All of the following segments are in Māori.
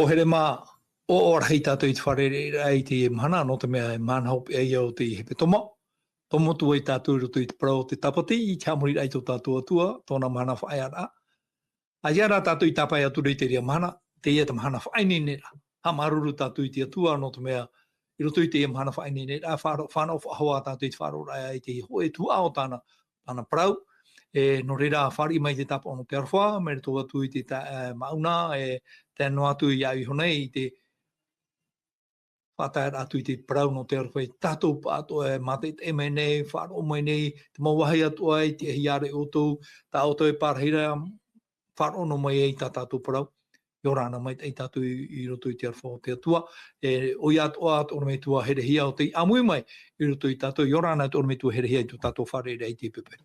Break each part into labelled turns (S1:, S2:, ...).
S1: O here mā, o ora hei tātou i te wharere ai te mana, no te mea mana hopi ai au te hepe toma. Tomo tu ai tātou roto i te parau te tapati, i te hamuri ai tō tātou atua, tōna mana whaai ara. A iara tātou i tapai atu rei te rea mana, te ia te mana whaai nera. Ha maruru tātou i te atua, no te mea, i roto i te ia mana whaai nera, whanau whahoa tātou i te wharo rai ai te hoe tua o tāna parau. No reira whari mai te tapa ono te arwha, me reto atu i te mauna, te no atu i au i honei, i te whataer atu i te parau no te arwha, tātou pāto mate te eme nei, wharo mai nei, te mauahi atu ai, te hiare o tō, tā o tō e pārhira, wharo no mai ei tā tātou parau, i orana mai ei tātou i roto i te arwha o te atua, o i atua atu orme tua herehia o te amui mai, i roto i tātou, i orana atu orme tua herehia i tō tātou whare rei te pepe.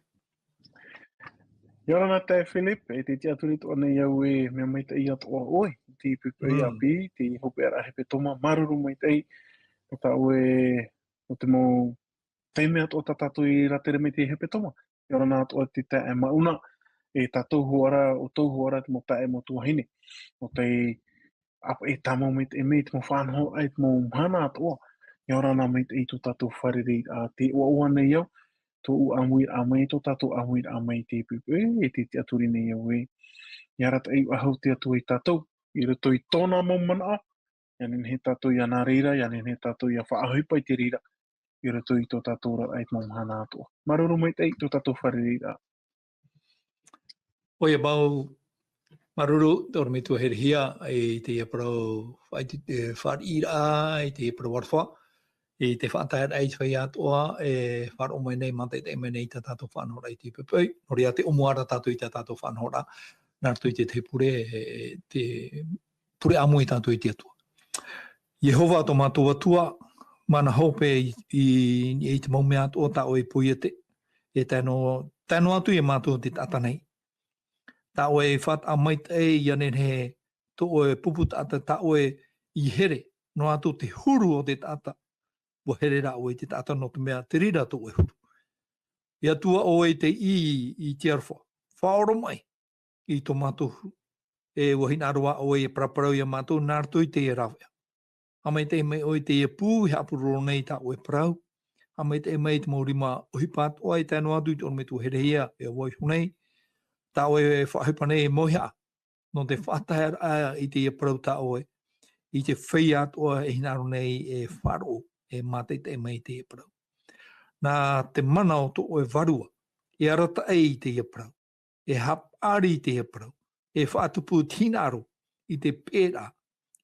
S2: Yorana te Philip, e te tia turi to ana iau e mea mai te ia toa oi, te pipe ia pi, te hope ara hepe toma maruru mai te o ta ue o te mo te mea to tatatu i ratere me te hepe toma. Yorana to te ta e mauna e tatou huara o tau huara te mo ta e mo tuahine. O te apa e tamo me te mo whanho ai te mo mhana atoa. Yorana me te i to tatou whariri a te ua ua nei iau. Tō amui a mai tō tātou amui a mai te pipe e te aturi nei au e. Ia rata ei ahau te atu i tātou, i roto i tōna maumana a, ia nen he tātou i ana reira, ia nen he tātou i a whaahupa i te reira, i roto i tō tātou ra ai maumana atua. Maruru mai te i tō tātou whare reira.
S1: Oia bau, maruru, te ora me tua herehia, i te ia parau whaira, i te ia parau warwha, i te whaataia ai te whai atua, wharo mai nei mante te eme nei ta tātou whanhora i te pepei. Nori a te omuara tātou i te tātou whanhora, nārtu i te pure, te pure amu i tātou i te atua. Jehova to mātou atua, mana hope i te maume atua tā o i puiete, e tēno atu i mātou te tata nei. Tā o e what a mai te e ianen he, to o e pupu tata tā o e i here, no atu te huru o te tata, wa here ra o e te tata no te mea te rira to e huru. Ia tua o e te i te arwha. Whaoro mai i tō mātou e wahina aroa o e praparau ia mātou nārtu i te e rawea. Amai te mei o e te e pū he apuroro nei ta o e parau. Amai te mei te maurima ohi pātoa i tēnu atu i tō me tu herehia e wai hunei. Ta o e whahipa nei e mohiha. No te whataher i te e parau ta o e. I te whai atoa e hinaro nei e wharo. E mate te mei te e parau. Nā te mana o tō o e varua, e arata ei te e parau, e hapari te e parau, e whaatupu tinaro i te pēra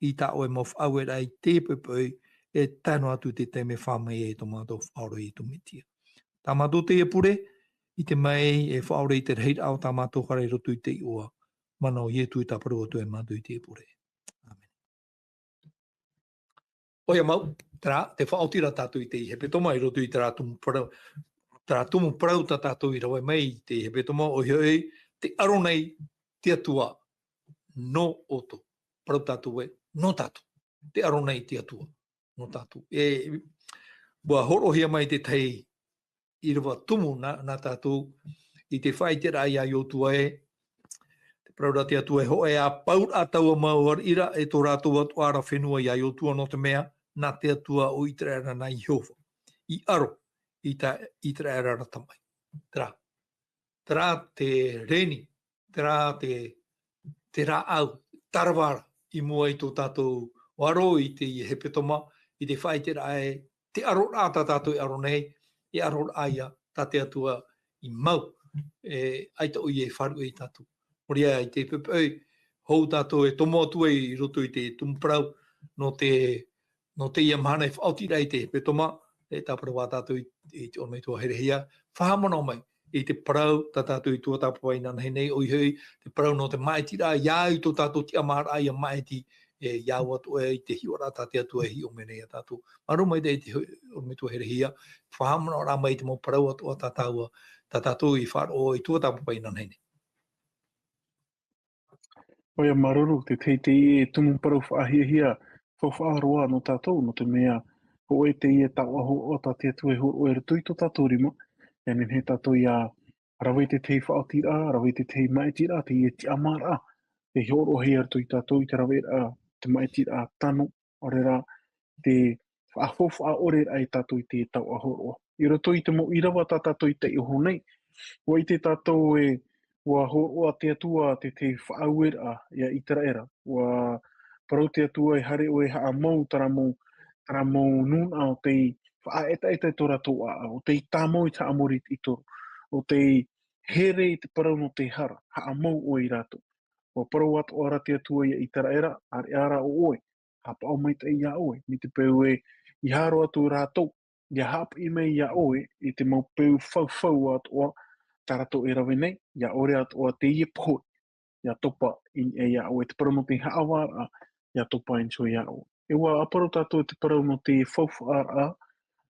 S1: i tā o e mo whauera i te pepei e tēnu atu te te me whamei e tō mātou whaoro i tō mitia. Tā mātou te e pure, i te mai e whaore i te reira au tā mātou kare rotu i te ua, mana o ietu i tā paru atu e mātou i te e pure. Oia mau, te whaotira tātou i te hepe toma i roto i tērā tumu parau tā tātou i rawe mai i te hepe toma o hioi te aro nei te atua no oto. Parau tātou e no tātou. Te aro nei te atua no tātou. Bua horohia mai te tei i rawa tumu nā tātou i te whai te rai ai o tua e. Te parau rā te atua e ho e a paur a taua mauar ira e tō rātou atu ara whenua i ai o tua no te mea. Nā te atua o i te rara nai Jehova. I aro i te rara tamai. Tera te reni, tera te rā au, tarawara i mua i tō tātou o aro i te hepe toma, i te whai te rae, te aro rā tā tātou i aro nei, i aro rāia tā te atua i mau, aita o i e wharu i tātou. Moria i te pepei, hou tātou e tomo atua i roto i te tumprau, no te ia mahana e whaoti rei te hepe toma, e tāpura wā tātou i te ormei tua herehia, whahamana mai i te parau tā tātou i tua tāpua i nana nei o i hui, te parau no te maiti rā, iau tō tātou ti amara ai a maiti, iau atu e i te hiora tā te atu e hi o menei a tātou. Maru mai te i te ormei tua herehia, whahamana rā mai te mo parau atu a tā tātou i wharo i tua tāpua i nana nei.
S2: Oia maruru, te teitei e tumu parau whaahia whawhaaroa no tātou, no te mea ho e te ia tau aho o tā te atu e ho e rutui tō tātou rima, e nen he tātou ia rawai te tei whaotira, rawai te tei maitira, te ia ti amara, e horo hei artu i tātou i te rawai te maiti a tano, o reira te whaafofu a ore ai tātou i te tau ahoroa. I roto i te mo irawa tā tātou i te iho nei, wa i te tātou e wa horoa te atua te whaauera ia i tera era, wa parau te atua e hare o e haa mau tara mau nuna o te whaeta e te tora tō a o te tāmau i ta amori i toro, o te here i te parau no te hara, haa mau o i rato. Wa parau atu ora te atua ia i tera era, are ara o oe, hapa au mai te ia oe, mi te peu e i haro atu rātou, ia hapa i mei ia oe, i te mau peu fau atu oa, tarato e rawe nei, ia ore atu oa te ie pohoi, ia topa i ia oe, te parau no te haawara, ia topa i nso ia oe. E wā aparo tātou te parau no te whauwhaara,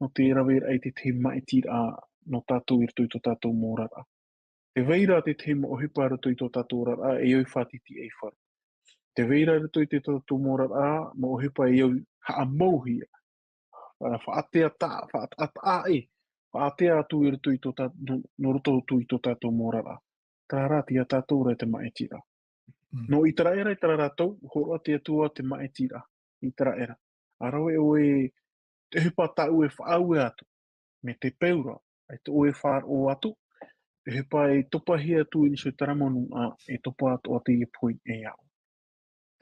S2: no te rawe ai te te maitira no tātou i rito i tō tātou mōrara. Te veira te te mo ohipa rito i tō tātou rara, e oi whātiti e whara. Te veira rito i te tātou mōrara, mo ohipa e oi haa mauhia, whaatea tā, whaatea e, whaatea atu i rito i tō tātou, no roto tu i tō tātou mōrara. Tā rāti a tātou re te maitira. No i tara era i tara rātou, horoa te atua te maitira, i tara era. Arawe oe te hipa tāu e whaaue atu, me te peura, ai te oe whaar o atu, te hipa e topa hi atu i niso taramonu a e topa atu a te i pui e au.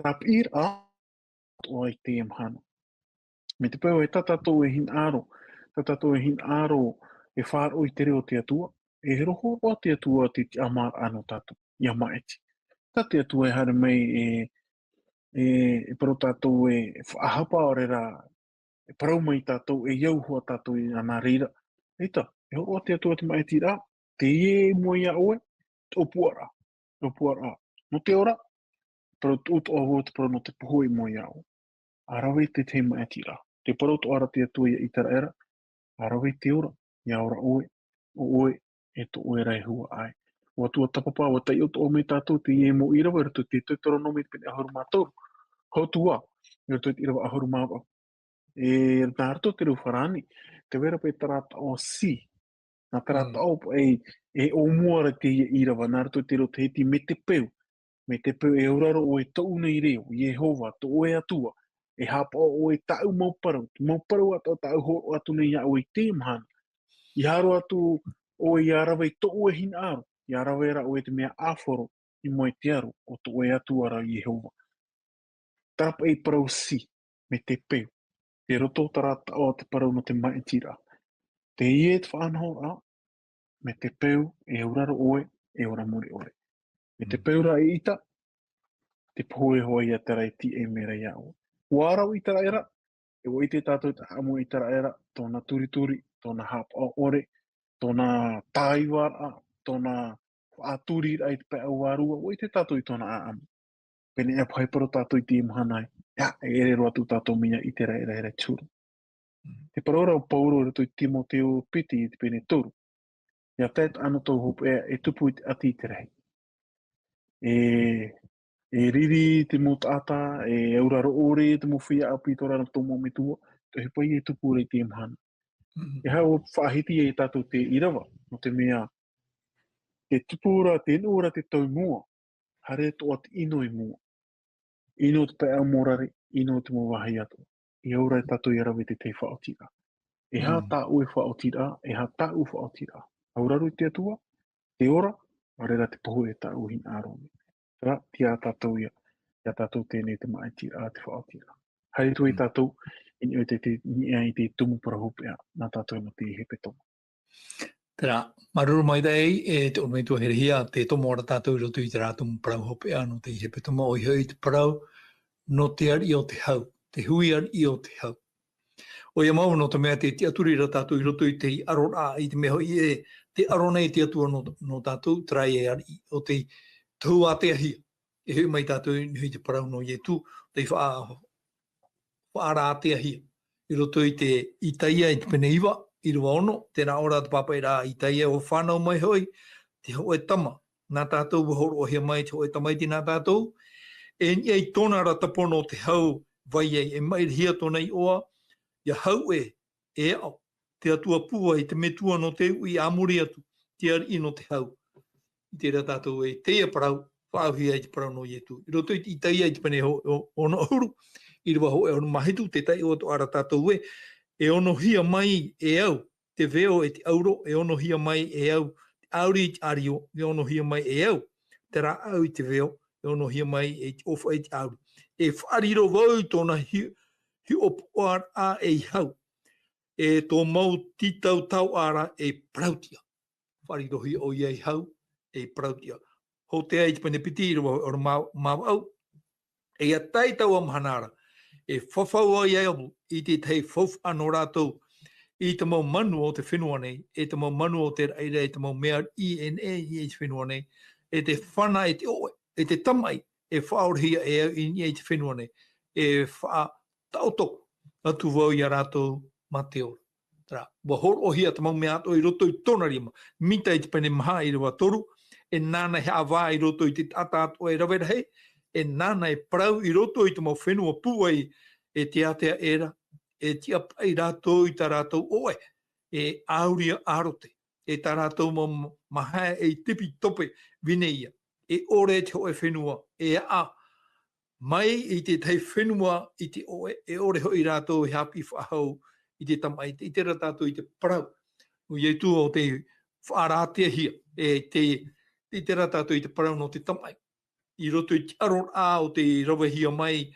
S2: Trapir a o ai te mhana. Me te peo e tatatou e hin aro, tatatou e hin aro e whaar o i te reo te atua, e roho o te atua te amar ano tatu, ia maeti. Tā te atua e hare mei e paro tātou e whaahapa o rera, e parau mai tātou e iau hoa tātou i ana reira. Eita, e o te atua te maeti rā, te ie mua ia oe, te opuara. No te ora, pero ut o ho te parau no te puhoi mua ia oe. Arawe te maeti rā. Te parau to ara te atua i tara era, arawe te ora, ia ora oe, o oe, e to oe rai hua ai. O atua tapapa, o tai o to o me tātou te ie mo irawa, rato te toro no me te pene ahoru mātou. Hautua, rato te irawa ahoru māwa. E nā rato te reu wharani, te vera pe tarata o si, nā tarata o e o muara te ia irawa, nā rato te reo te heti me te peu e uraro o e tau nei reo, Yehova, to oe atua, e hapa o e tau mauparau atu tau ho atu nei ia o i te mahana. I haro atu o i arawa i to oe hin aro, i arawa era o e te mea aforo i moe te aro o to oe atu ara Yehova. Tapa e parau si, me te peu, te roto tarata o te parau no te maitira. Te ie te whaanho a, me te peu e uraro oe, e ora muri ore. Me te peu ra i ita, te poe hoi a tera i ti e mera iau. Warau i tera era, e o i te tātou te amu i tera era, tōna turituri, tōna hapa o ore, tōna tāiwara, tōna whaaturi ai te pēa warua, o i te tātou i tōna aamu. Pene e paiparo tātou i ti imhanai, e ere roa tu tātou mia i tera era tūru. Te parora o Paulo e to i Timoteo piti i te pene tūru. Ia tēt ano tau hopu e tupu i te ati i te rei. E riri te mo tata, e auraro ore te mo whia api tora na tomo me tua, te hepai e tupu rei te imhana. E hao whaahiti e tātou te irawa, no te mea, te tupura, te inoura te tau mua, hare toa te ino i mua. Ino te pēa morare, ino te mo wahi atu. I aura e tātou i arawe te whaotira. E ha tā ue whaotira, e ha tā u whaotira. Auraro i te atua, te ora, arera te poho e tā uhin ārone. Ra, tia tātou ia tātou tēnei te maitira te whaotira. Hai tu i tātou, i te tumu parahopea, nā tātou no te hepe tomo.
S1: Tērā, maruru mai dei e te ormeitua herehia, te tomo ora tātou roto i te rātumu parahopea no te hepe tomo, o i hoi te parau, no te ari o te hau, te hui ari o te hau. O ia mau no te mea te aturi ra tātou i roto i te arona, i te meho i e, te arona i te atua no tātou, trai e ari, o te tau a te ahia. E hui mai tātou i te parau no i e tū, te whaara a te ahia. I roto i te itaia i te pene iwa, i rua ono, tēnā ora te papa i rā itaia o whanau mai hoi, te hoe tama, nā tātou wahoro o hea mai te hoe tamaiti nā tātou, e ni ei tōna ra tapono te hau vai e mai hia tōna i oa, ia hau e au, te atua pua i te metua no te ui amuri atu, te ari ino te hau. I te ra tātou e teia parau, whaauhia te parau no ietu. I roto i tai ai te pene ono uru, i rwa ho e ono mahitu te tai o to ara tātou e ono hia mai e au, te veo e te auro, e ono hia mai e au, te auri i te ario, e ono hia mai e au, te rā au i te veo, e ono hia mai e te ofa e te auri. E whariro wau tōna hi opo a e hau, e tō mau titau tau ara e prautia. Whariro hi o iei hau e prautia. Ho te ai te pene piti i rwa o mau au, e a tai tau am hanara, e whawhau ai au i te tei whawh anō rātou, i te mau manu o te whenua nei, e te mau manu o te reira, e te mau mea INA i te whenua nei, e te whana e te oe, e te tamai, e whaorhia e au i te whenua nei, e wha tautok, atu wau i a rātou ma te ora. Tara, wa horo ohia te mau mea ato i roto i tōna rima, mita i te pene maha i rewa toru, e nāna he awā i roto i te tata ato e rawerahe, e nāna e parau i roto i te mau whenua puai e te atea era, e tia pai rātou i tā rātou oe, e auria arote, e tā rātou maha e tipi tope vineia, e ore te hoe whenua, e a mai i te tei whenua i te oe, e ore hoi rātou he hapi whahau i te tamai, i te rātou i te parau, o iei tū o te whaaratea hia, e te rātou i te parau no te tamai, i roto i te aron a o te rawahia mai,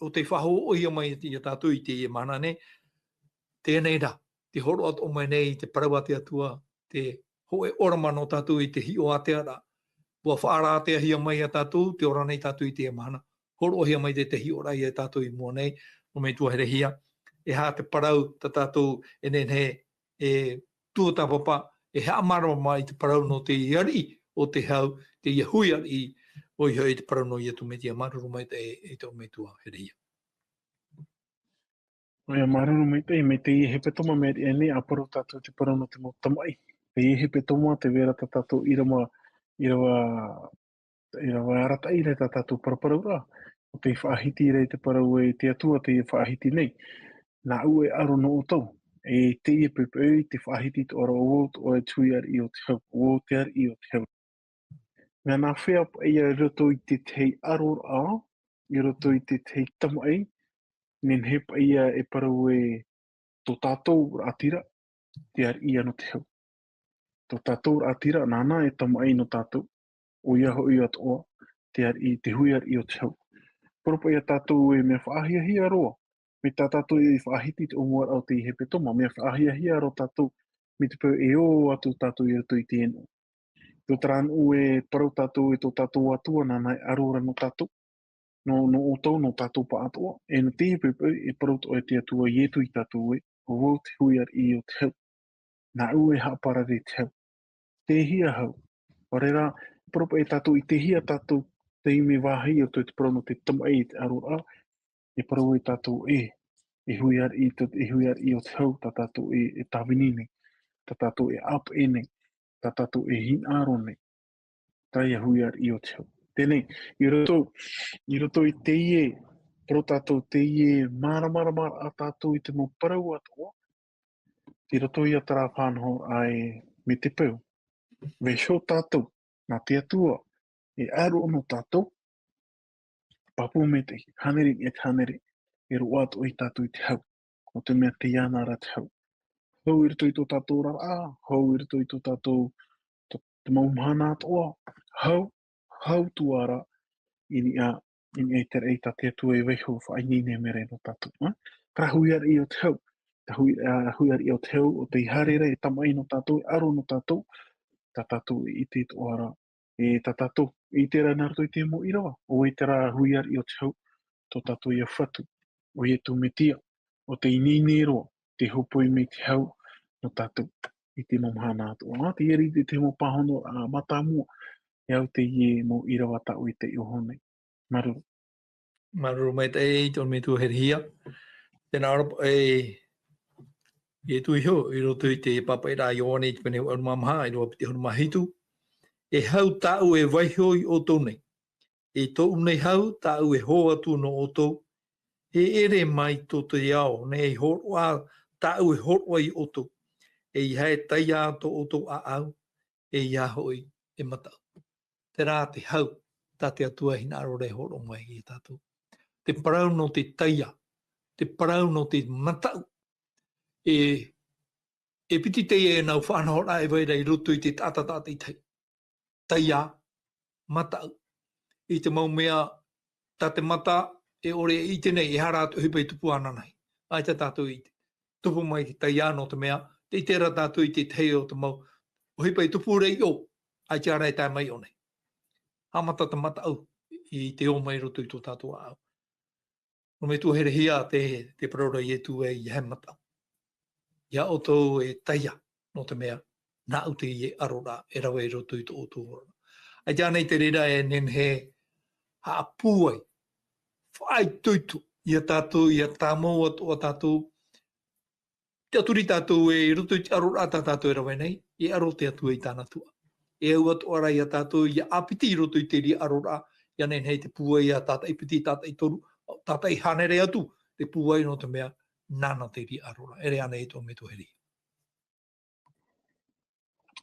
S1: o te whaho o hia mai i tātou i te mana ne, tēnei rā, te horo atu o mai nei, te parau ate atua, te hoe oramano tātou i te hi o atea rā, ua whaara atea hia mai a tātou, te ora nei tātou i te mana, horo o hia mai te hi o rai a tātou i mua nei, o mei tua here hia, e hā te parau ta tātou e nenhe, e tua tā papa, e hā mara mai te parau no te iari o te hau, te iahui ari o i hoi te parau no i atu me tia maruru mai te o mei tua here hia.
S2: Oia maruru me te i hepe toma me e ne aparo tātou te parau no te mo tamai. Te i hepe toma te vera ta tātou i rawa arata i re ta tātou paraparau rā. O te whaahiti rei te parau e te atua te whaahiti nei. Nā ue aro no o tau. E te i pepe te whaahiti te ora o e tui ar i o te hau. O te ar i o te hau. Mea nā whea i a roto i te tei aro a, i roto i te tei tamai, nen hepa ia e parau e tō tātou atira, te ar ia no te hau. Tō tātou atira, nāna e tamai no tātou, o ia ho i atoa, te ar i te hui ar i o te hau. Poropa ia tātou e mea whaahia hia roa, me tā tātou e whaahiti te omuar au te hepe toma, mea whaahia hia ro tātou, me te pau e o atu tātou i roto i te eno. Tō taranu e parau tātou e tō tātou atua, nāna e arora no tātou, no o tau no tātou pa atoa, e no te pepe e parau to e te atua i etu i tātou e, o wau te hui ar i o te hau. Nā ue hapara re te hau. Te hia hau. Orera, propa e tātou i te hia tātou te ime wāhi o te parau no te tamai i te arora, e parau e tātou e hui ar i o te hau, tā tātou e tawini nei, tā tātou e ap e nei, tā tātou e hin aro nei, tā ia hui ar i o te hau. Tēnei, i roto i te ie, pro tātou te ie mara a tātou i te mo parau atoa, i roto i a tara whanho ai me te pau. Ve sho tātou, nā te atua, e aro ono tātou, papu me te haneri e te haneri, e ro ato i tātou i te hau, o te mea te iana ra te hau. Hau i roto i tō tātou rara, hau i roto i tō tātou te maumahana atoa, hau tuara, ini e tere ei tā te atua e weiho whainine mere no tātou. Ka hui ar i o te hau, hui ar i o te hau, o te iharere e tamai no tātou, e aro no tātou, tā tātou i te toara, e tā tātou i te rā naruto i te mo irawa, o e te rā hui ar i o te hau, tō tātou i a whatu, o e tu me tia, o te inine roa, te hopo i me te hau, no tātou, i te mamahana atoa. Te eri te mo pahono a matamua, e au te ie mo irawa tau i te iohonei. Maruru.
S1: Maruru mai te e tō me tū here hia. Tēnā ora e tui hio, i roto i te papa i rā ioane i te pene anu mamaha, i roa piti honu mahitu. E hau tāu e waihio i o tō nei. E tō nei hau, tāu e ho atu no o tō. E ere mai tō te iao, nei horoa, tāu e horoa i o tō. E i hae tai a tō o tō a au, e ia hoi e matau. te rā te hau, tā te atua hina aro rei horo mai i tātou. Te parau no te taia, te parau no te matau. E piti teia e nau whanahora e waira i roto i te tātata i tei. Taia, matau. I te mau mea, tā te mata, e ore i tenei, e hara atu hipa i tupu ananai. Ai te tātou i te. Tupu mai te taia no te mea, te i tērā tātou i te tei o te mau. O hipa i tupu rei o, ai te ara e tai mai o nei. Hamata te matau i te o mai roto i tō tātou au. No me tu here hia te parora i e tu e i he matau. Ia o tō e taia no te mea, nā ute i e arora, e rawa i roto i tō o tō hora. Ai te anei te rira e nen he ha pūai, whai tuitu, i a tātou, i a tāmou o tātou, te aturi tātou e roto i te arora a tātou e rawa nei, e aro te atua i tāna tua. E au atu ara i a tātou, i a apiti i roto i te ri arora, i a nen hei te pūai a tātai piti, tātai toru, tātai hanere atu, te pūai no te mea, nāna te ri arora. Ere anei tō me tō heri.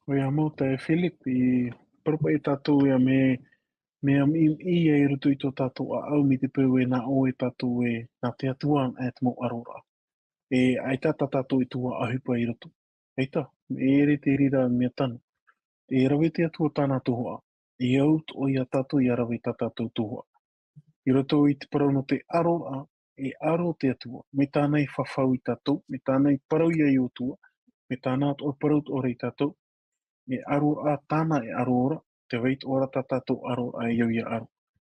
S2: Oia mo te Philip i propa i tātou ia me am i e rutu i tō tātou a au mi te peu e nā o e tātou e nā te atua e te mo arora. E aita tātou i tua ahupa i rutu. Eita, e ere te rira mea tanu. E rawe te atua tāna tuhua. I au o ia tātou i a rawe tātou tuhua. I roto i te parau no te arora, e aro te atua. Me tānei whawhau i tātou, me tānei parau i o tua, me tāna o parau o rei tātou, me aro a tāna e arora, te weit ora tātou aro a iau ia aro.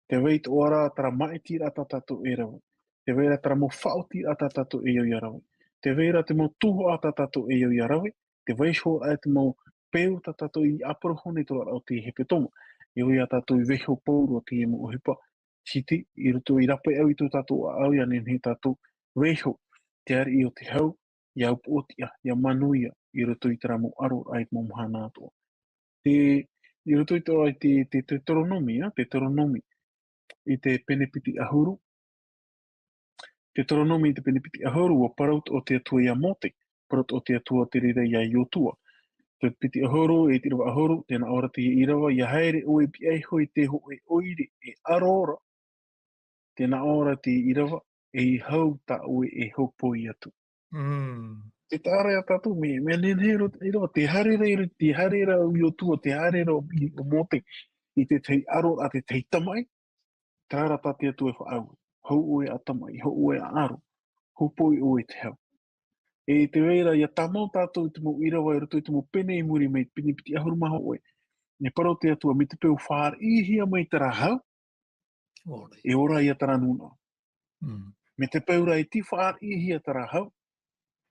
S2: Te weit ora tara maiti a tātou e rawe. Te weira tara mo whaoti a tātou e iau ia rawe. Te weira te mo tuho a tātou e iau ia rawe. Te weisho a te mo peu tātou i aparohone tō au te hepe toma. Iau ia tātou i weho pauru o te e mo ohipa. Siti, i ruto i rape au i tō tātou a au ia nenhe tātou weho. Te ari i o te hau, i au pōtia, i a manuia, i ruto i tara mo aro ai mo mhana atua. I ruto i tō ai te toronomi, te toronomi i te penepiti ahuru. Te toronomi i te penepiti ahuru o paraut o te atua i a mote, paraut o te atua te rira i a iotua. Te piti ahuru, e te rawa ahuru, tēnā ora te i rawa, i a haere o e pi hoi te ho e oire e arora. Tēnā ora te i rawa, e i hau ta oe e hopo i atu. Te tāre a tātou, me nenhero i rawa, te harera o iotua, te harera o mote, i te tei aro a te tei tamai, tāra tā te atu e whaau. Hau oe a tamai, hau oe a aro, hopo i oe te hau. E te weira, ia tamau tātou i te mo irawa, i roto i te mo pene i muri mei, pini piti ahuru maha oe. Ne parau te atua, me te peu whaar i hia mai tara hau, e ora ia tara nuna. Me te peura i ti whaar i hia tara hau,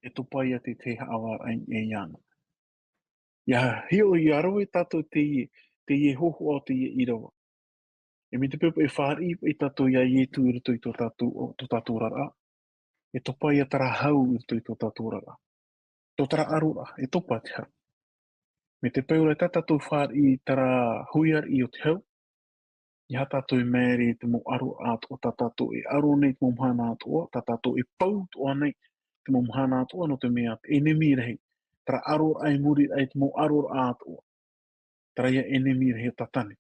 S2: e topa ia te te haawa e iana. Ia hio i arawe tātou te ie hoho o te ie irawa. E me te peu e whaar i tātou ia i tu i roto i tō tātou rara. E topa ia tara hau i roto i tō tātou rara. Tō tara arura, e topa te hau. Me te peura e tātou whaar i tara huiar i o te hau, i ha tātou i mēri te mo aro ato o tātou e aro nei te mo mhana ato o, tātou e pau to anei te mo mhana ato o no te mea te enemi rehi. Tara aro ai muri ai te mo aro ato o. Tara ia enemi rehi tatane.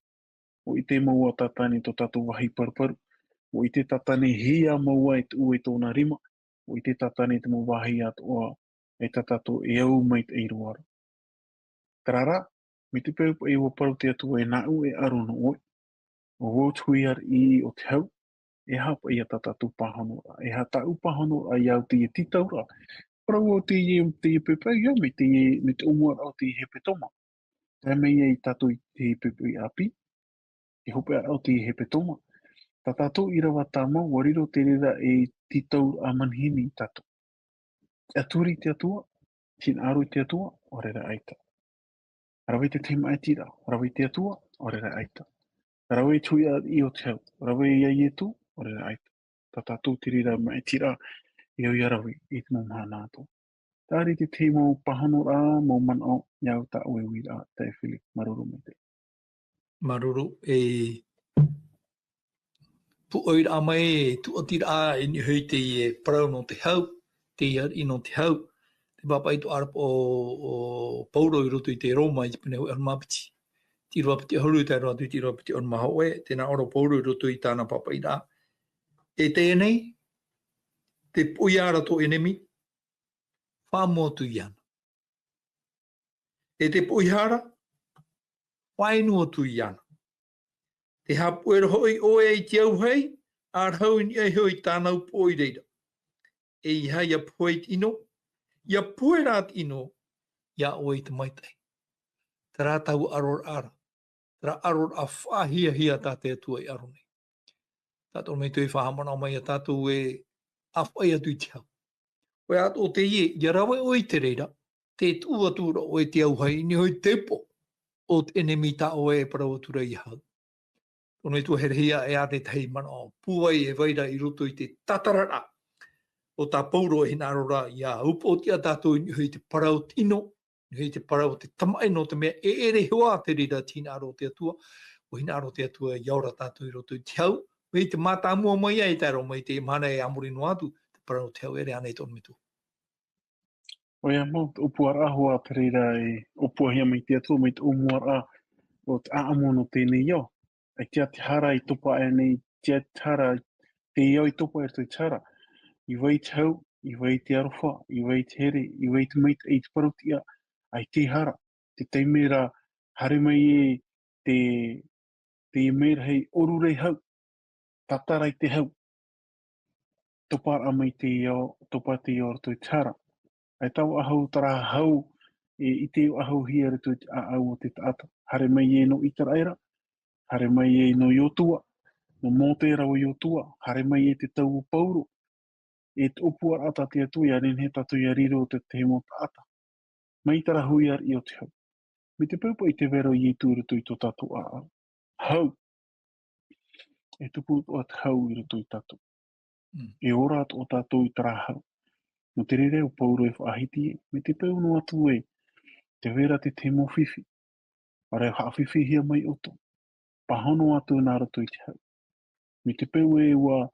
S2: O i te maua tatane to tātou wahi paruparu. O i te tatane hia maua i te ue tōna rima. O i te tatane te mo wahi ato o e tātou e au mai te eiroara. Tarara, mi te peu e o paru te atu e nau e aro no oi. O wothuiar i o te hau, e hapa i a tātou pāhono. E ha tau pāhono a iau te e titaura. Parau o te e pepe ia me te umua o te hepe toma. Te mea i tātou i te pepe i api. E hope au te hepe toma. Tā tātou i rawa tāma, wariro te rira e titau a manhini i tātou. Aturi te atua, tin aru te atua, o rera aita. Rawe te tima aitira, rawe te atua, o rera aita. Rawe tui a i o te hau, rawe i a i e tu, o rera aita. Tā tātou te rira ma aitira, i au i arawe, i te momhana ato. Tāri te te mau pahano rā, mau man o, iau ta oe ui rā, te Philip, maruru me te.
S1: Maruru e pu oir a mai tu atir a in hui te parau no te hau, te iar i no te hau. Te papai tu arap o pauro i roto i te Roma i te pene hui armapiti. tiro piti holu te roa tiro piti on maho e tēnā oro pouru roto I tāna papaira. E tēnei, te puiara to enemi, whamotu iana. E te puihara, whainua tu iana. Te hapuero hoi oe I te au hei, ar hau ni e hoi tānau poi reira. E I hai a puet ino, ia puerat ino, ia oe te maitai. Tara tau aror ara. Tara aror a whahia hia tā te atua I arone. Tātou mei tui whahamana mai a tātou e a whai atu I te hau. Koe ato o te ie, ia rawa oi te reira, te tuatura o e te au hai, ni hoi tepo o te enemi tā o e parawatura I hau. Tono I tua herehia e a te tei mana o puai e vaira I roto I te tatarara o tā pauro e hina arora ia upo o tia tātou ni hoi te parau tino, ni hoi te parau te tamaino te mea e ere hoa te rira tina aro te atua, o hina aro te atua iaura tātou I roto I te hau, mei te mata mua mai ai taro mai te mana e amurino atu, te parau te hau ere anei tono mitu.
S2: Oia mo upuara hoa te reira e opua hia mai te atua mai te umuara o te aamono tēnei iau. Ai tia te hara I topa e nei, tia te hara te iau I topa e te tara. I wai te hau, I wai te arofa, I wai te here, I wai te maita e te parotia. Ai te hara, te teimera hare mai e te mera hei orurei hau, tatarai te hau. Topa a mai te iau, topa te iau rato I te hara. Ai tau ahau tara hau I te ahau hia rato I te aau o te taata. Hare mai e no Itaraira, hare mai e no Iotua, no Motera o Iotua, hare mai e te tau o Pauro, e te opua ata te atu ia nen he tatu ia riro o te te mo taata. Mai tara hui ar I o te hau. Me te paupa I te vero I tu rato I to tatu a hau. E tupu o te hau I rato I tatu. E ora o tatu I tara hau. No te rere o Pauro e whaahiti e, me te pau no atu e, te vera te te mo whiwhi. Are hawhiwhi hia mai oto. Pahono atu nā rato I te hau. Me te pau e ua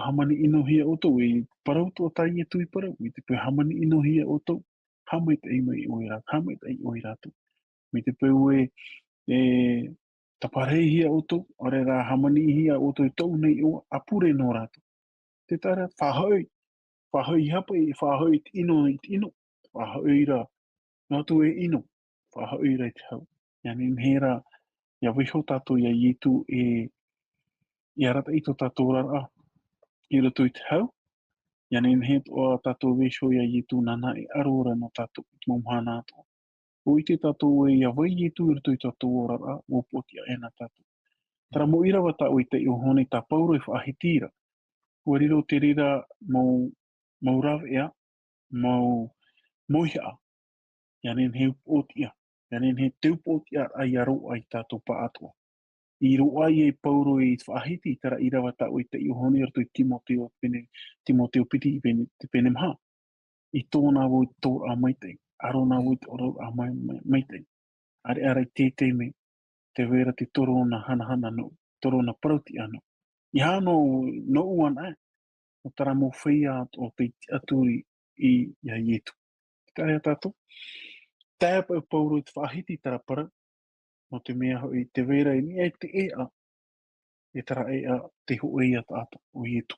S2: hamani ino hia oto e parautu o tai e tui parau. Me te pau hamani ino hia oto. Hamait ei mai oira, hamait ei oira atu. Me te pau e taparei hia oto, ore rā hamani hia oto I tau nei o apure no rato. Te tara whahoi hapa I whahoi te ino I te ino. Whahoi ra, nātu e ino. Whahoi ra I te hau. Ia ni mhera, ia wiho tātou ia ietu e ia rata I to tātou rara I rato I te hau. Ia ni mhe o tātou wiho ia ietu nana e arora no tātou I te maumhana ato. O I te tātou e ia wai ietu I rato I tātou rara o poti a ena tātou. Tara mo ira wa tāu I te i ohone tā pauro I whaahitira. Ua riro te rira mau rawe ea, mau moiha. Ia nen he upotia. Ia nen he te upotia ai aro ai tātou pa atua. I roa I e pauro I whaahiti tara ira wa tāu I te i ohone rato I Timoteo piti I te pene maha. I tōna wo I tō a maitei. Aro nā wo I te oro a maitei. Are te me te wera te toro na hana no. Toro na parauti ano. I hano no uana e. O tara mo whaia o te aturi I ia ietu. Tare tātou. Tāpa o pauro I te whaahiti tara para. No te mea I te wera I ni e te ea. E tara ea te ho ea tātou o ietu.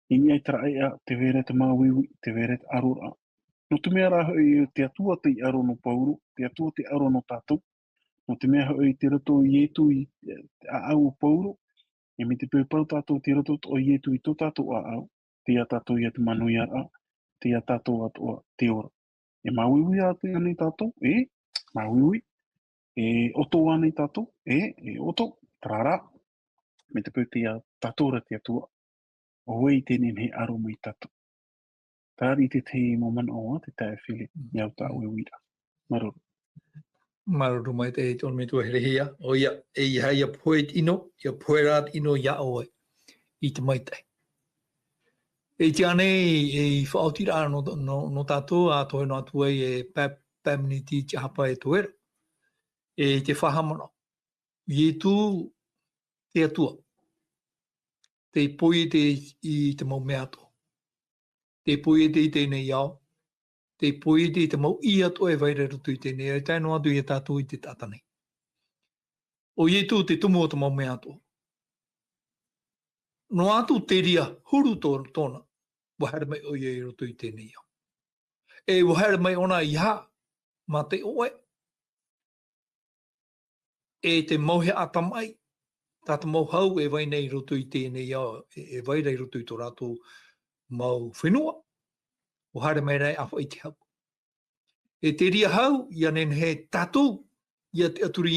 S2: I ni e tara ea te wera te māwiwi, te wera te arora. No te mea raho I te atua te aro no pauro. Te atua te aro no tātou. No te mea I te rato I ietu I a au o pauro. E me te pēpau tātou te roto o ietu I tō tātou a au, te a tātou I atu manu I a, te a tātou atua te ora. E mauiwi a te anei tātou, mauiwi. E oto anei tātou, oto, trara. Me te pēu te a tātou ra te atua, o wei tēnen he aro mai tātou. Tāri te te moman o te tae while, iau tā uiwira. Maruru.
S1: Maruru mai te tono me tua herehia. O ia, e ia ia poet ino, ia poerat ino ia oe. I te maitai. E te anei e whaotira no tātou a toi no atu e pamini ti te hapa e toera. E te whahamana. I tu te atua. Te poi I te mau mea ato. Te poi I tēnei iau. Te poi I te mau I ato e vaire rutu I tēnei. E taino atu I tātou I te tātanei. O ye tu te tumu o te mau mea ato. No atu te ria huru tōna. Wahara mai o ye roto I tēnei au. E wahara mai ona iha ma te oe. E te mauhe atamai. Tata mau hau e vai nei roto I tēnei au. E vai nei roto I tō rātou mau whenua. Wahara mai rei awha I te hau. E te ria hau, ia nen he tatu, ia te aturi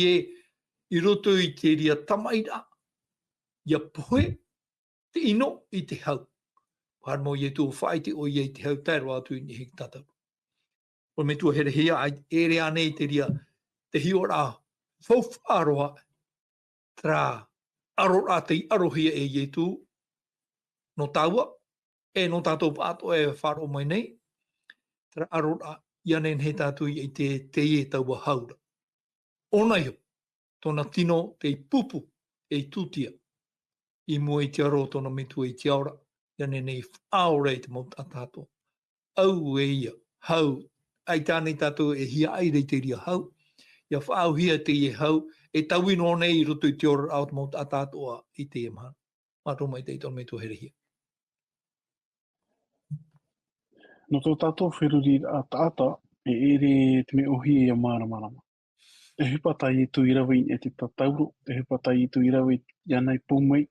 S1: I roto I te ria tamaira. Ia pohe, te ino I te hau. Wahara mo ie tū whaite o ie te hau tairo atu I ni hiki tatau. O me tū here hia, e rea nei te ria, te hio rā, fof aroha, tra aro rā te arohia e ie tū, no taua, e no tātou pāto e wharo mai nei, tra aro rā, ia nen he tātu I te ie taua haura. Ona iho, tōna tino te pupu e tūtia, I mua I te aro tōna mitu I te aura, ia nen I whaore I te mau tātou. Au e ia, hau, ai tānei tātou e hia airei te ria hau, ia whaau hia te ie hau, e tauino nei I roto I te ora au te mau tātoa I te e mahana. Mato mai te tōna mitu here hia.
S2: No tō tātou whiruri a tāta, e ere te me ohi e a māramarama. E hupata I tu I rawa I te tatauro, e hupata I tu I rawa I anai pūmei,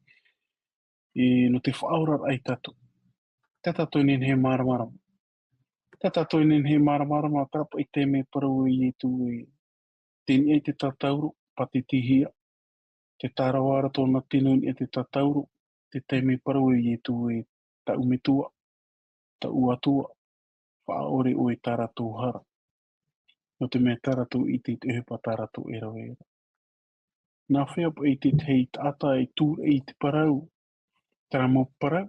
S2: e no te whaora ai tātou. Te tātou nen he māramarama. Te tātou nen he māramarama, karapa I te me parau I tu e tēni ai te tatauro, pati tihia, te tārawara tōna tino I te tatauro, te te me parau I tu e ta umetua, ta uatua, whaore o e tāratou hara. No te mea tāratou I te ehepa tāratou e rawe era. Nā whea pa I te hei tāta e tūra I te parau, tara mau parau,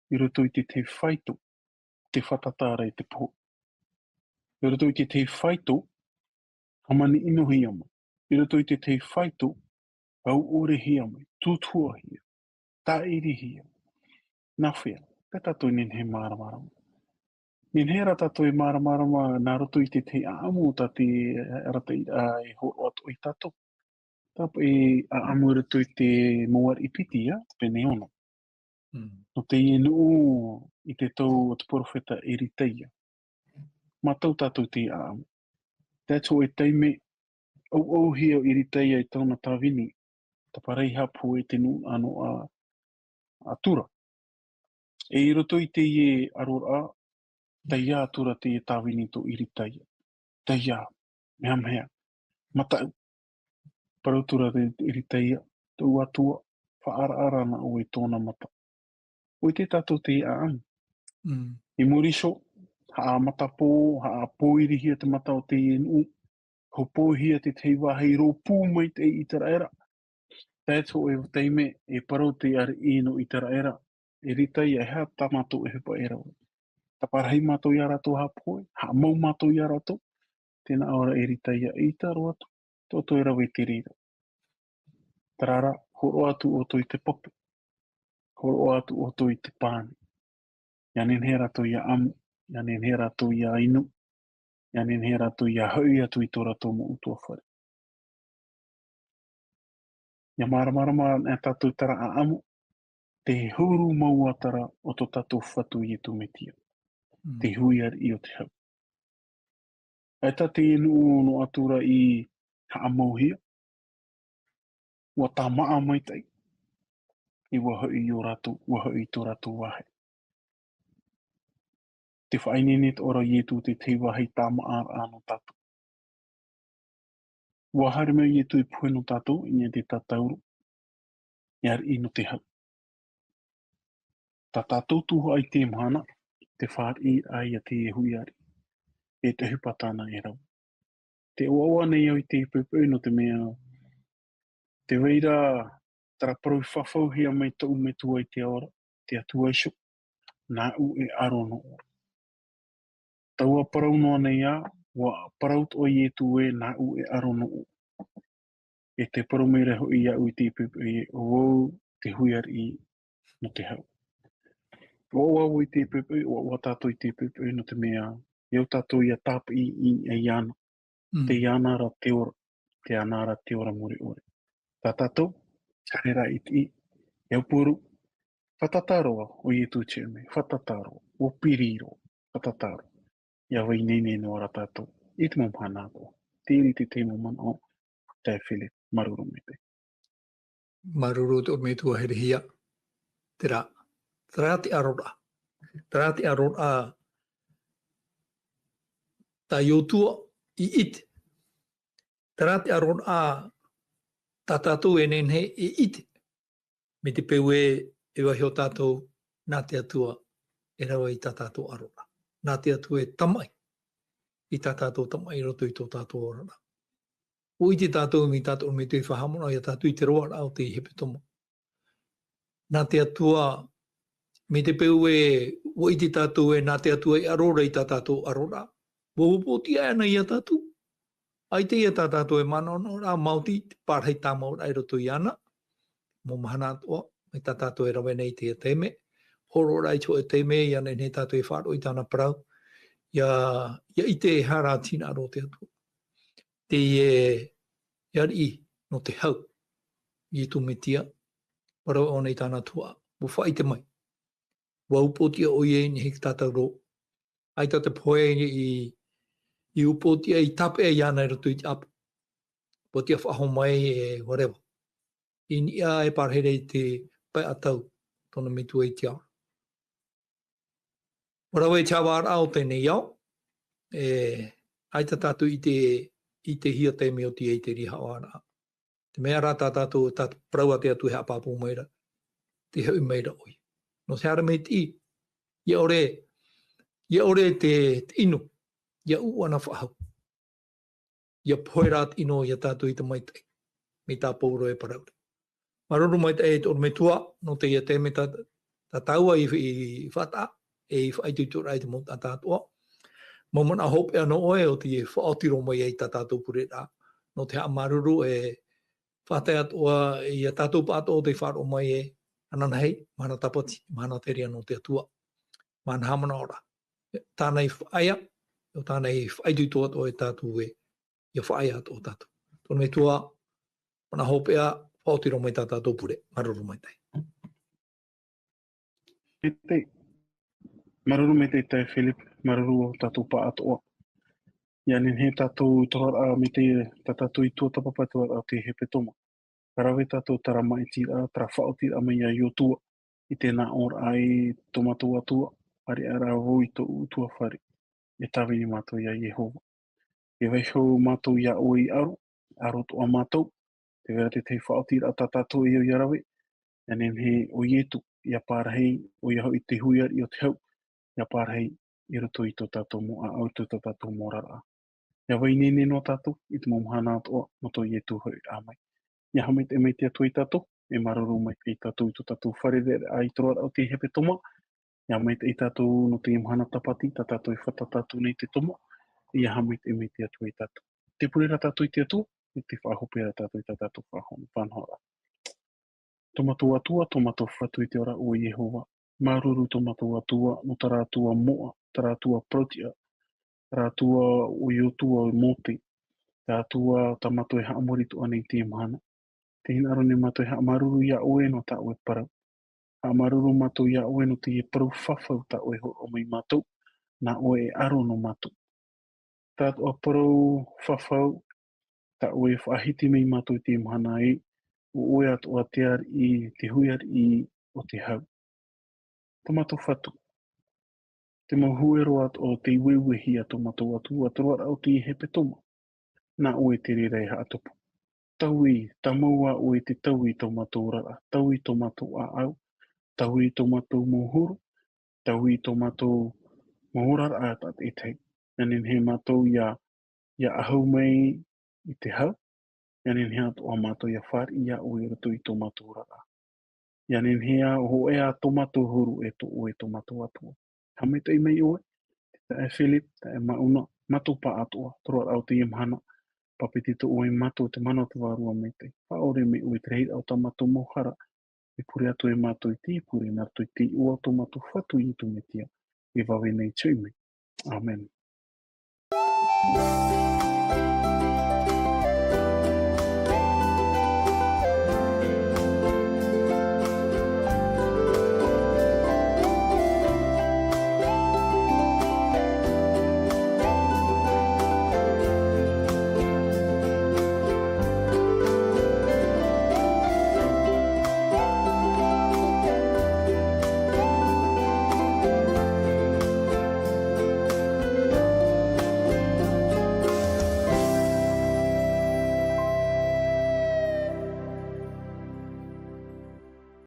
S2: I roto I te whaito, te whatatāra I te poho. I roto I te whaito, hamani ino hi ama. I roto I te whaito, au ore hi ama, tūtua hi, tā iri hi ama. Nā whea, ka tātou nen he māramarama. Nen he rata toi māramarama nā roto I te aamu ta te rata I horo atu I tātou. Tāpa e aamu roto I te moar I piti, pene ono. No te ie nuu I te tau o te porofeta Eriteia. Ma tau tātou te aamu. That's o e teime au hia o Eriteia I tauna tāwini. Ta parei hapu e te nuu ano a tura. E I roto I te ie arora, te ia tura te ie tāwini to Eriteia. Te ia, mea mea. Matau, parautura te Eriteia, tau atua, whaara arana o e tōna mata. O te tātou te aamu. I moriso, haa matapō, haa pōiri hia te mata o te inu, ho pōhia te te wahei rō pū mai te I tera era. That's o e teime e parau te ari ino I tera era. E ritai e hea tamato e hepa era. Ta parahei mato I arato ha pōi, haa mau mato I arato, tēnā ora e ritai e taro atu, toto e rawe te rira. Tarara, horo atu o to I te pope, horo atu o to I te pāne. Ia nen he rato ia amu, ia nen he rato ia inu, ia nen he rato ia hui atu I tō rato mo utua whare. Ia maramarama e tātou tara a amu, te huru mauatara o tō tātou whatu I tu metia. Te hui ar I o te hau. E tā te inu no atura I haa mauhia, ua tā maa mai tai, I waha I o rato, waha I tō rato wahe. Te whainene ora I tu te te wahi tā maa ano tātou. Ua haere mea I tu I pueno tātou, I te tātauro, I ar I no te hau. Tā tātou tuho ai te mahana, te whaar I ai a te hui ari, e te hupatana e rau. Te oawa nei au I te pepeu no te mea, te weira tara parau whawhau hia mai tau me tu ai te ora, te atu aisho, nā u e aro no ora. Taua parau noa nei a, wa parau to I e tu e nā u e aro no ora. E te parau me reho I au I te pepeu e o te hui ari no te hau. O I te pepeu, o tātou I te pepeu no te mea, iau tātou I a tāpa I e iana, te iana ra te ora, te anara te ora muri ore. Tatatou, tarera iti, e puru, fatataro o i tu cheme, fatataro, o piriro, fatataro. Ia vai nene no ora tatou, it mo manato, tiri te mo man o, te Philip, marurumete.
S1: Maruru te me tua herihia. Tera. Trati arora. Trati arora. Ta yotua I it. Trati arora. Tatatu e nenhe I it. Me te peue e wahi o tātou nā te atua e rawa I tātou arora. Nā te atua e tamai. I tātou tamai roto I tō tātou orara. O I te tātou mi tātou me tui whahamona I a tātou I te roa rao te hepe tomo. Nā te atua me te peue o I te tātou e nā te atua I arora I tātou arora. Wawopoti ai ana I a tātou. Ai te I a tātou e manono rā Māori te pārhei tā Māori ai roto I ana. Mō mahana atoa. Me tātou e rawe nei te teme. Horo rai to e teme I ana nei tātou e whāro I tāna parau. Ia I te hara tina aro te atua. Te I no te hau. I tu metia. Parau o nei tāna tua. Mo whai te mai. Waupotia o ie ni hik tātou ro. Ai tā te poe I upotia I tape e ana I roto I te apa. Potia whaho mai e wharewa. I ni a e parhere I te pai atau. Tona me tua I te ao. Warawe te awara o tēnei au. Ai tā tātou I te hia te meo ti e te riha wara. Te mea rā tā tātou praua te atu he apāpū meira. Te heu meira oi. No se ara me ti. Ia ore te inu. Ia uana whahau. Ia poe rā ino ia tātou I te maitai. Me tā pōro e parau. Maruru maitai e tōru me tua. No te ia te me tā taua I whata. E I whaitutura I te mo tā tātua. Mamana hope ano oe o te whaotiro mai e tā tātou pure rā. No te maruru e whatai atua I a tātou pāto o te wharo mai e anana hei. Mana tapati. Mana te ria no te atua. Mana hamana ora. Tānei whaia. O tānei whaitutua o e tātou e. Ia whaia o tātou. Tōna me tua. Mana hope a whaotiro mai tā tātou pure. Maruru mai tai.
S2: Te maruru me te tai Philip, maruru o tātou pa atoa. Ia nen he tātou tohara a me te tātou I tua tapapatu a te hepe toma. Karawe tātou tara mai tira, tara whaoti a mai a iotua. I tēnā ora ai tomatou atua, ari ara voi to utua whare. E tawe ni mātou ia Yehova. E waiho mātou ia oi aro to a mātou. Te vera te tei whaoti a tātou I o Yarawe. Ia nen he o Ietu, ia pārhei o Iaho I te huiari o te hau. Ia pārhei I roto I tō tātou mo a au tō tātou morara. Ia wai nene no tātou, I te momhana atoa, no tō Ietu hoi a mai. Ia hamait e mei te atua I tātou, e maruru mai I tātou I tō tātou wharere ai troa au te hepe toma. Ia hamait I tātou no te imhana tapati, tā tātou I whata tātou nei te toma. Ia hamait e mei te atua I tātou. Te purera tātou I te atua, I te whahopera tātou I tātou whanhora. Tomatou atua, tomatou whatu I te ora o Yehova. Maruru tomatou atua, no tā rātua moa, tā rātua protia, tā rātua o iotua o mote, tā rātua tamatou e haamoritu anei te imhana. Te hinaro ne mātou e haamaruru ia oe no tā oe parau. Haamaruru mātou ia oe no te e parau whawhau tā oe ho o mai mātou, nā oe e aro no mātou. Tā oe parau whawhau, tā oe whaahiti mei mātou te imhana e, o oe atu a te ar I te huiar I o te hau. Tomatou whatu. Te mahuero atu o te iwewehi a tomatou atu atua au te hepe toma. Nā oe te rerei ha atopu. Taui, tamaua oe te taui tomatou rara. Taui tomatou a au. Taui tomatou mohuru. Taui tomatou mohurara a tat e tei. Ianen he mātou ia ahau mai I te hau. Ianen he atu a mātou ia whari ia oe rato I tomatou rara. Ianen he a ho e a tomatou huru e to oe tomatou atua. Hameta I mei oe. Ta e Philip, ta e mauna, mātou pa atua. Troa au te imhana. Papiti to oe mātou te mana te wārua me te. Whaore me oe te rei au ta mātou mohara. E pure atu e mātou I ti, pure nā tu I ti ua to mātou whatu I tu me tia. E wawe nei tui me. Amen.